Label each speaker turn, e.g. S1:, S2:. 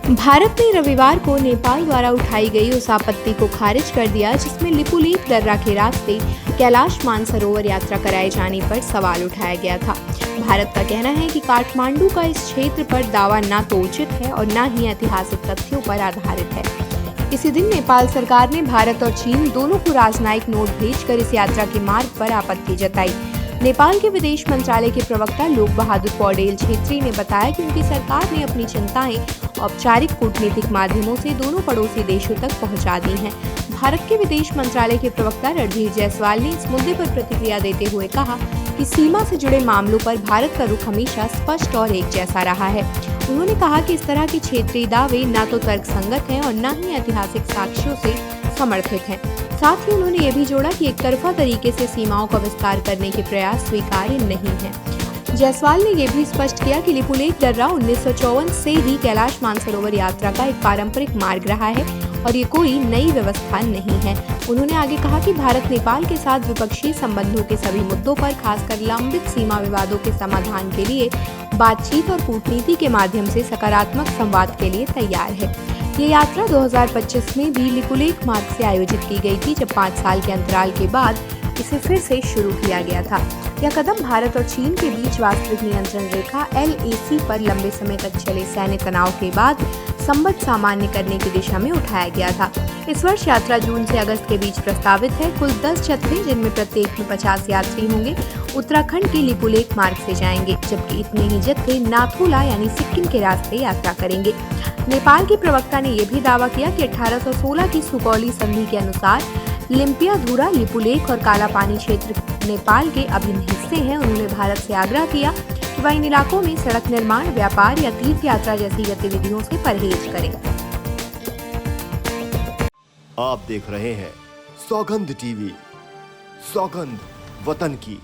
S1: भारत ने रविवार को नेपाल द्वारा उठाई गई उस आपत्ति को खारिज कर दिया जिसमें लिपुलेख दर्रा के रास्ते कैलाश मानसरोवर यात्रा कराए जाने पर सवाल उठाया गया था। भारत का कहना है कि काठमांडू का इस क्षेत्र पर दावा न तो उचित है और न ही ऐतिहासिक तथ्यों पर आधारित है। इसी दिन नेपाल सरकार ने भारत और चीन दोनों को राजनयिक नोट भेजकर इस यात्रा के मार्ग पर आपत्ति जताई। नेपाल के विदेश मंत्रालय के प्रवक्ता लोक बहादुर पौडेल छेत्री ने बताया कि उनकी सरकार ने अपनी चिंताएं औपचारिक कूटनीतिक माध्यमों से दोनों पड़ोसी देशों तक पहुंचा दी हैं। भारत के विदेश मंत्रालय के प्रवक्ता रणधीर जायसवाल ने इस मुद्दे पर प्रतिक्रिया देते हुए कहा कि सीमा से जुड़े मामलों पर भारत का रुख हमेशा स्पष्ट और एक जैसा रहा है। उन्होंने कहा कि इस तरह के क्षेत्रीय दावे न तो तर्कसंगत हैं और न ही ऐतिहासिक साक्ष्यों से समर्थित हैं। साथ ही उन्होंने ये भी जोड़ा कि एक तरफा तरीके से सीमाओं का विस्तार करने के प्रयास स्वीकार्य नहीं है। जायसवाल ने यह भी स्पष्ट किया कि लिपुलेख दर्रा 1954 से ही कैलाश मानसरोवर यात्रा का एक पारंपरिक मार्ग रहा है और ये कोई नई व्यवस्था नहीं है। उन्होंने आगे कहा कि भारत नेपाल के साथ द्विपक्षीय संबंधों के सभी मुद्दों पर खासकर लंबित सीमा विवादों के समाधान के लिए बातचीत और कूटनीति के माध्यम से सकारात्मक संवाद के लिए तैयार है। ये यात्रा 2025 में भी लिपुलेख मार्ग से आयोजित की गई थी, जब 5 साल के अंतराल के बाद इसे फिर से शुरू किया गया था। यह कदम भारत और चीन के बीच वास्तविक नियंत्रण रेखा LAC पर लंबे समय तक चले सैन्य तनाव के बाद संबंध सामान्य करने की दिशा में उठाया गया था। इस वर्ष यात्रा जून से अगस्त के बीच प्रस्तावित है। कुल 10 जत्थे, जिनमें प्रत्येक में 50 यात्री होंगे, उत्तराखंड के लिपुलेख मार्ग से जाएंगे, जबकि इतने ही जत्थे नाथुला यानी सिक्किम के रास्ते यात्रा करेंगे। नेपाल के प्रवक्ता ने यह भी दावा किया कि 1816 की सुगौली संधि के अनुसार लिम्पियाधुरा, लिपुलेख और कालापानी क्षेत्र नेपाल के अभिन्न हिस्से हैं। उन्होंने भारत से आग्रह किया कि वह इन इलाकों में सड़क निर्माण, व्यापार या तीर्थ यात्रा जैसी गतिविधियों से परहेज करें।
S2: आप देख रहे हैं सौगंध टीवी, सौगंध वतन की।